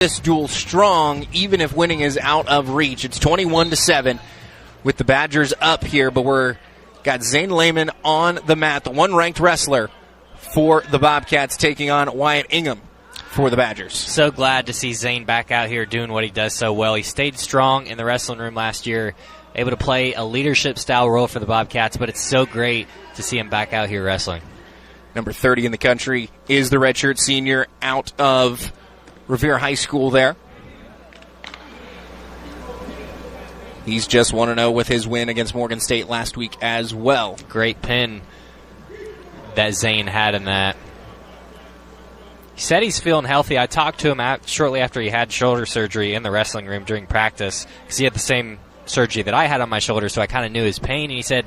this duel strong, even if winning is out of reach. It's 21-7 with the Badgers up here, but we're got Zane Lehman on the mat, the one-ranked wrestler for the Bobcats, taking on Wyatt Ingham for the Badgers. So glad to see Zane back out here doing what he does so well. He stayed strong in the wrestling room last year, able to play a leadership-style role for the Bobcats, but it's so great to see him back out here wrestling. Number 30 in the country is the redshirt senior out of Revere High School there. He's just 1-0 with his win against Morgan State last week as well. Great pin that Zane had in that. He said he's feeling healthy. I talked to him shortly after he had shoulder surgery in the wrestling room during practice, because he had the same surgery that I had on my shoulder, so I kind of knew his pain. And he said,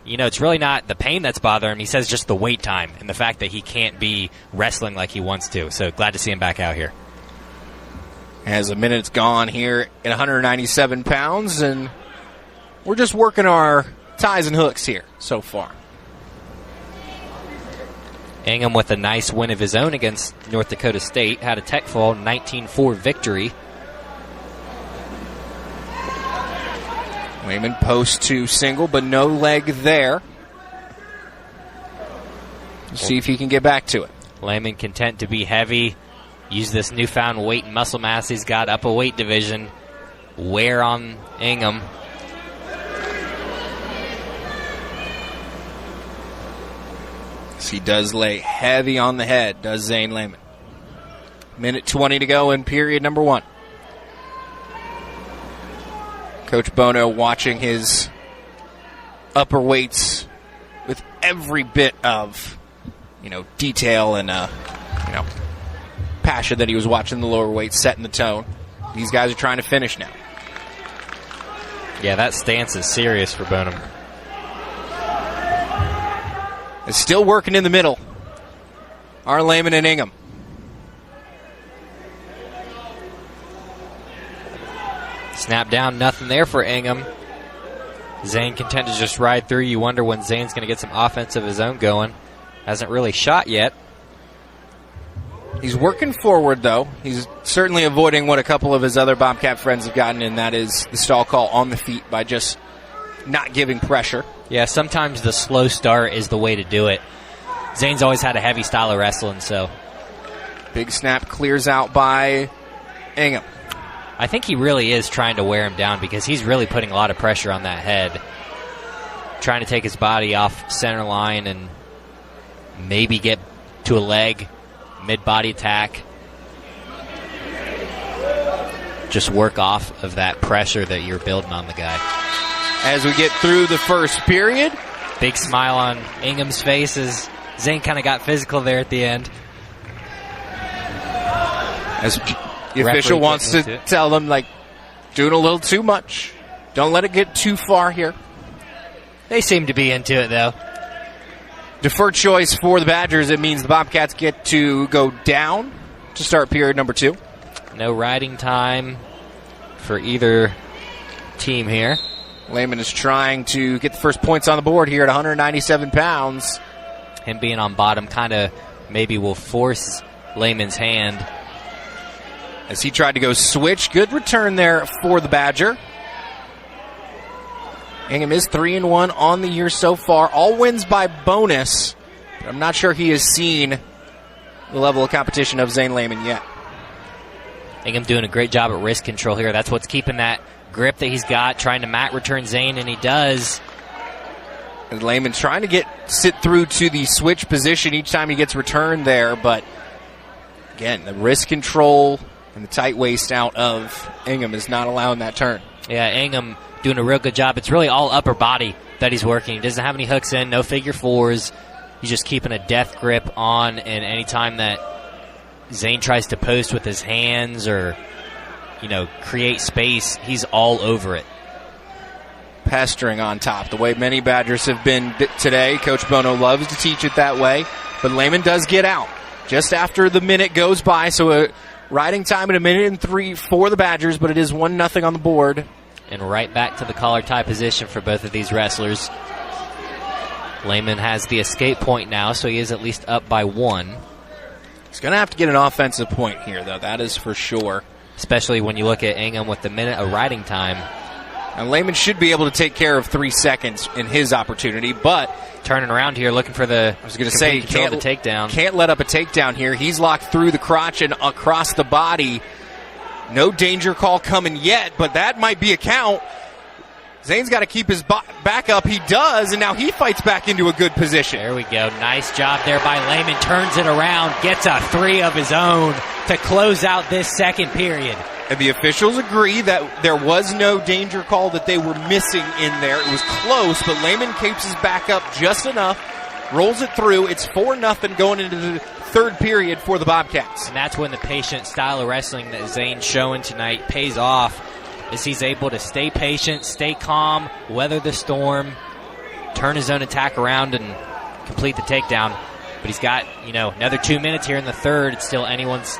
you know, it's really not the pain that's bothering him. He says just the wait time and the fact that he can't be wrestling like he wants to. So glad to see him back out here. As a minute's gone here at 197 pounds, and we're just working our ties and hooks here so far. Ingham with a nice win of his own against North Dakota State. Had a tech fall 19-4 victory. Lehman post to single, but no leg there. Let's see if he can get back to it. Lehman content to be heavy. Use this newfound weight and muscle mass he's got up a weight division. Wear on Ingham. So he does lay heavy on the head, does Zane Lehman. Minute 20 to go in period number 1. Coach Bono watching his upper weights with every bit of, detail and, passion that he was watching the lower weights, setting the tone. These guys are trying to finish now. Yeah, that stance is serious for Bonham. It's still working in the middle. Are Lehman and Ingham. Snap down, nothing there for Ingham. Zane content to just ride through. You wonder when Zane's going to get some offense of his own going. Hasn't really shot yet. He's working forward, though. He's certainly avoiding what a couple of his other Bobcat friends have gotten, and that is the stall call on the feet by just not giving pressure. Yeah, sometimes the slow start is the way to do it. Zane's always had a heavy style of wrestling, so. Big snap clears out by Ingham. I think he really is trying to wear him down, because he's really putting a lot of pressure on that head. Trying to take his body off center line and maybe get to a leg. Mid-body attack. Just work off of that pressure that you're building on the guy. As we get through the first period. Big smile on Ingham's face as Zane kind of got physical there at the end. As the official wants to tell them, doing a little too much. Don't let it get too far here. They seem to be into it, though. Deferred choice for the Badgers. It means the Bobcats get to go down to start period number 2. No riding time for either team here. Lehman is trying to get the first points on the board here at 197 pounds. Him being on bottom kind of maybe will force Lehman's hand. As he tried to go switch. Good return there for the Badger. Ingham is 3-1 on the year so far. All wins by bonus. But I'm not sure he has seen the level of competition of Zane Lehman yet. Ingham doing a great job at wrist control here. That's what's keeping that grip that he's got, trying to mat return Zane, and he does. And Lehman trying to sit through to the switch position each time he gets returned there. But, again, the wrist control and the tight waist out of Ingham is not allowing that turn. Yeah, Ingham doing a real good job. It's really all upper body that he's working. He doesn't have any hooks in, no figure fours. He's just keeping a death grip on, and anytime that Zane tries to post with his hands or, create space, he's all over it. Pestering on top, the way many Badgers have been today. Coach Bono loves to teach it that way, but Lehman does get out just after the minute goes by, so a riding time at 1:03 for the Badgers, but it is 1-0 on the board. And right back to the collar tie position for both of these wrestlers. Lehman has the escape point now, so he is at least up by 1. He's going to have to get an offensive point here, though. That is for sure. especially when you look at Ingham with the minute of riding time. And Lehman should be able to take care of 3 seconds in his opportunity, but turning around here looking for the takedown. Can't let up a takedown here. He's locked through the crotch and across the body. No danger call coming yet, but that might be a count. Zane's got to keep his back up. He does, and now he fights back into a good position. There we go. Nice job there by Lehman. Turns it around, gets a 3 of his own to close out this second period. And the officials agree that there was no danger call that they were missing in there. It was close, but Lehman keeps his back up just enough, rolls it through. It's 4-0 going into the third period for the Bobcats. And that's when the patient style of wrestling that Zane's showing tonight pays off, as he's able to stay patient, stay calm, weather the storm, turn his own attack around, and complete the takedown. But he's got, another 2 minutes here in the third. It's still anyone's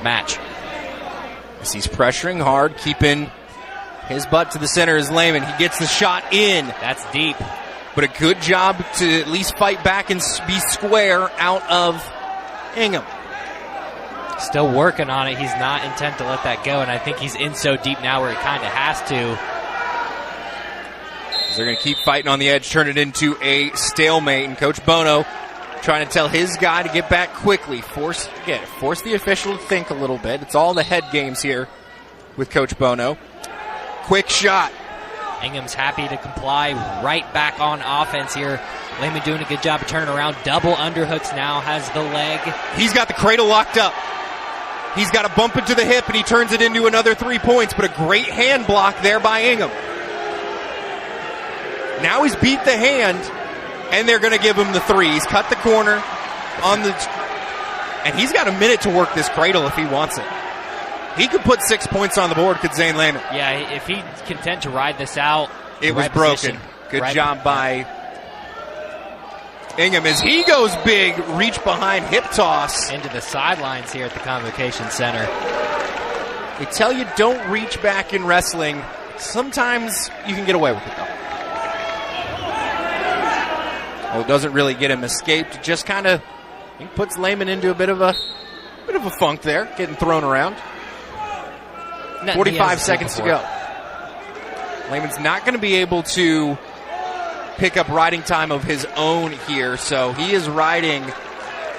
match. As he's pressuring hard, keeping his butt to the center is Lehman. He gets the shot in. That's deep. But a good job to at least fight back and be square out of Ingham. Still working on it. He's not intent to let that go, and I think he's in so deep now where he kind of has to. They're going to keep fighting on the edge, turn it into a stalemate, and Coach Bono trying to tell his guy to get back quickly. Force the official to think a little bit. It's all the head games here with Coach Bono. Quick shot. Ingham's happy to comply, right back on offense here. Lehman doing a good job of turning around. Double underhooks now, has the leg. He's got the cradle locked up. He's got to bump it to the hip, and he turns it into another 3 points, but a great hand block there by Ingham. Now he's beat the hand, and they're going to give him the 3. He's cut the corner and he's got a minute to work this cradle if he wants it. He could put 6 points on the board, could Zane Lehman. Yeah, if he's content to ride this out. It was broken. Good job by Ingham as he goes big, reach behind, hip toss. Into the sidelines here at the Convocation Center. They tell you don't reach back in wrestling. Sometimes you can get away with it, though. Well, it doesn't really get him escaped. It just kind of puts Lehman into a bit of a funk there, getting thrown around. 45 seconds to go. Lehman's not going to be able to pick up riding time of his own here, so he is riding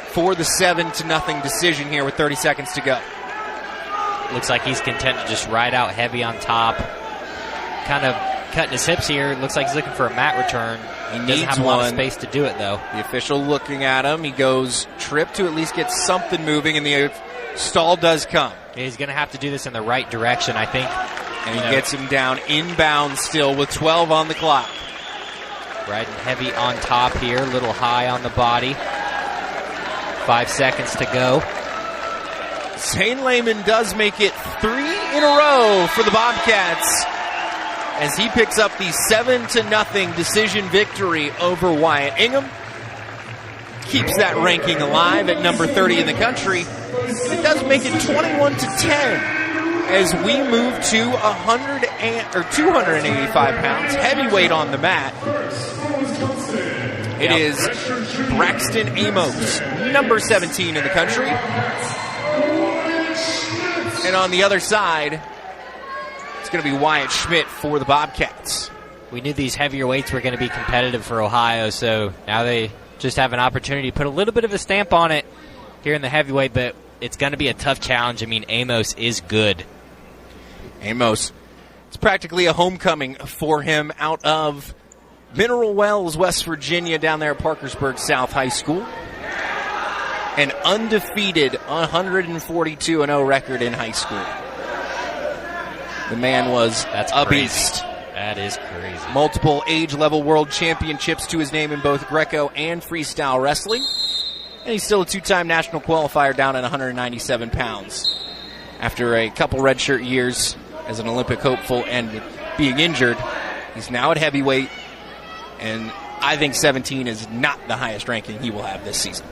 for the 7-0 decision here with 30 seconds to go. Looks like he's content to just ride out heavy on top. Kind of cutting his hips here. Looks like he's looking for a mat return. He doesn't have a lot of space to do it, though. The official looking at him. He goes trip to at least get something moving, and the stall does come. He's going to have to do this in the right direction, I think. And he gets him down inbound still with 12 on the clock. Riding heavy on top here, a little high on the body. 5 seconds to go. Zane Lehman does make it 3 in a row for the Bobcats as he picks up the 7-0 decision victory over Wyatt Ingham. Keeps that ranking alive at number 30 in the country. And it does make it 21-10 as we move to 285 pounds, heavyweight on the mat. It is Braxton Amos, number 17 in the country. And on the other side, it's going to be Wyatt Schmidt for the Bobcats. We knew these heavier weights were going to be competitive for Ohio, so now they just have an opportunity to put a little bit of a stamp on it here in the heavyweight, but it's going to be a tough challenge. I mean, Amos is good. Amos, it's practically a homecoming for him out of Mineral Wells, West Virginia, down there at Parkersburg South High School. An undefeated 142-0 record in high school. The man was a beast. That is crazy. Multiple age-level world championships to his name in both Greco and freestyle wrestling. And he's still a 2-time national qualifier down at 197 pounds. After a couple redshirt years as an Olympic hopeful and being injured, he's now at heavyweight. And I think 17 is not the highest ranking he will have this season.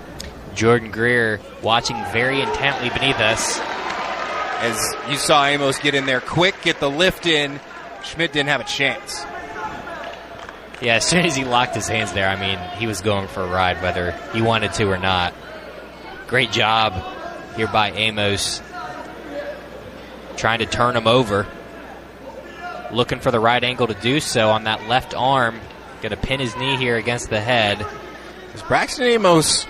Jordan Greer watching very intently beneath us. As you saw Amos get in there quick, get the lift in, Schmidt didn't have a chance. Yeah, as soon as he locked his hands there, I mean, he was going for a ride whether he wanted to or not. Great job here by Amos. trying to turn him over. Looking for the right angle to do so on that left arm. Going to pin his knee here against the head. Braxton Amos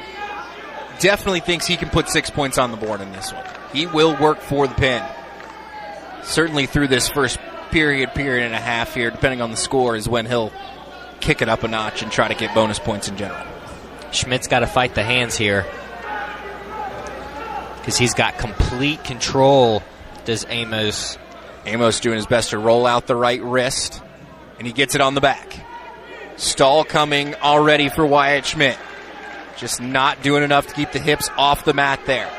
definitely thinks he can put 6 points on the board in this one. He will work for the pin. Certainly through this first period and a half here, depending on the score, is when he'll kick it up a notch and try to get bonus points in general. Schmidt's got to fight the hands here because he's got complete control, does Amos. Amos doing his best to roll out the right wrist, and he gets it on the back. Stall coming already for Wyatt Schmidt. Just not doing enough to keep the hips off the mat there.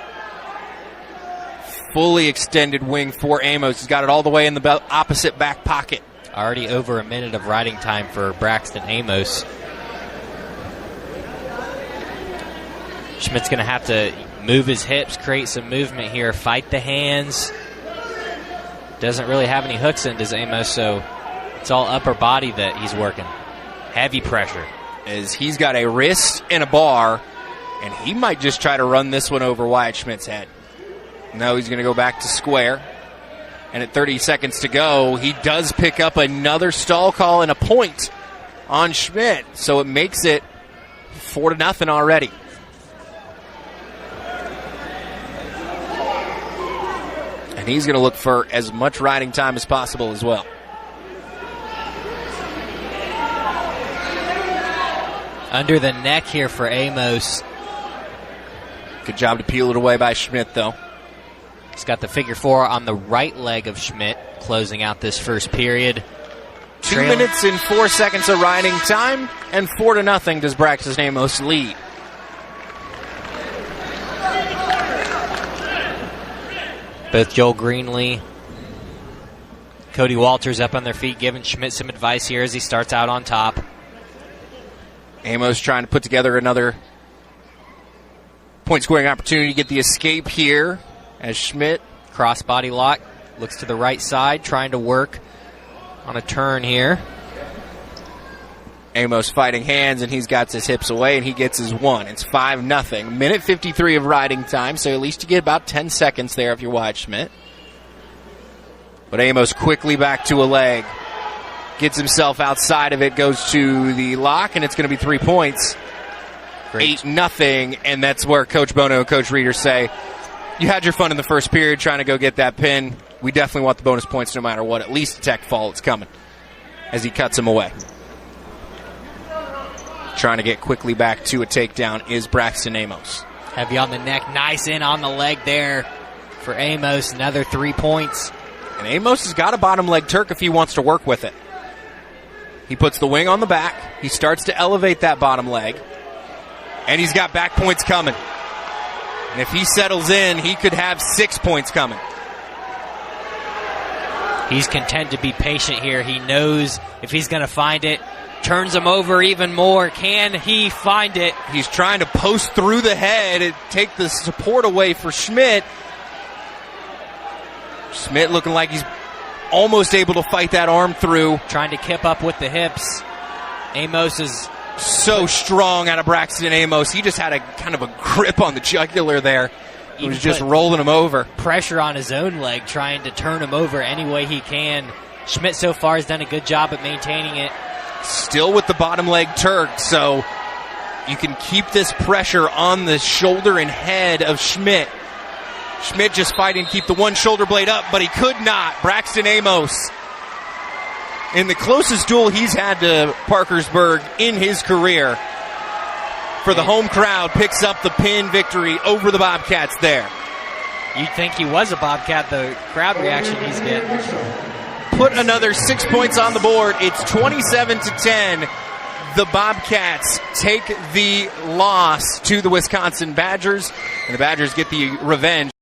Fully extended wing for Amos. He's got it all the way in the opposite back pocket. Already over a minute of riding time for Braxton Amos. Schmidt's going to have to move his hips, create some movement here, fight the hands. Doesn't really have any hooks in, does Amos, so it's all upper body that he's working. Heavy pressure. As he's got a wrist and a bar, and he might just try to run this one over Wyatt Schmidt's head. No, he's going to go back to square. And at 30 seconds to go, he does pick up another stall call and a point on Schmidt. So it makes it 4-0 already. And he's going to look for as much riding time as possible as well. Under the neck here for Amos. Good job to peel it away by Schmidt, though. He's got the figure four on the right leg of Schmidt, closing out this first period. 2 minutes and 4 seconds of riding time, and 4-0 does Braxton Amos lead. Both Joel Greenlee, Cody Walters up on their feet, giving Schmidt some advice here as he starts out on top. Amos trying to put together another point scoring opportunity to get the escape here as Schmidt. Crossbody lock, looks to the right side, trying to work on a turn here. Amos fighting hands, and he's got his hips away, and he gets his one. It's 5-0. Minute 53 of riding time, so at least you get about 10 seconds there if you're Wyatt Schmidt. But Amos quickly back to a leg. Gets himself outside of it, goes to the lock, and it's going to be 3 points. 8-0, and that's where Coach Bono and Coach Reeder say, you had your fun in the first period trying to go get that pin. We definitely want the bonus points no matter what. At least a tech fall it's coming as he cuts him away. Trying to get quickly back to a takedown is Braxton Amos. Heavy on the neck, nice in on the leg there for Amos. Another 3 points. And Amos has got a bottom leg Turk if he wants to work with it. He puts the wing on the back. He starts to elevate that bottom leg. And he's got back points coming. And if he settles in, he could have 6 points coming. He's content to be patient here. He knows if he's going to find it, turns him over even more. Can he find it? He's trying to post through the head and take the support away for Schmidt. Schmidt looking like he's almost able to fight that arm through. Trying to kip up with the hips. Amos is so strong out of Braxton Amos. He just had a kind of a grip on the jugular there. He was just rolling him over. Pressure on his own leg, trying to turn him over any way he can. Schmidt so far has done a good job at maintaining it. Still with the bottom leg Turk, so you can keep this pressure on the shoulder and head of Schmidt. Schmidt just fighting to keep the one shoulder blade up, but he could not. Braxton Amos, in the closest duel he's had to Parkersburg in his career, for the home crowd, picks up the pin victory over the Bobcats there. You'd think he was a Bobcat, the crowd reaction he's getting. Put another 6 points on the board. It's 27-10. The Bobcats take the loss to the Wisconsin Badgers, and the Badgers get the revenge.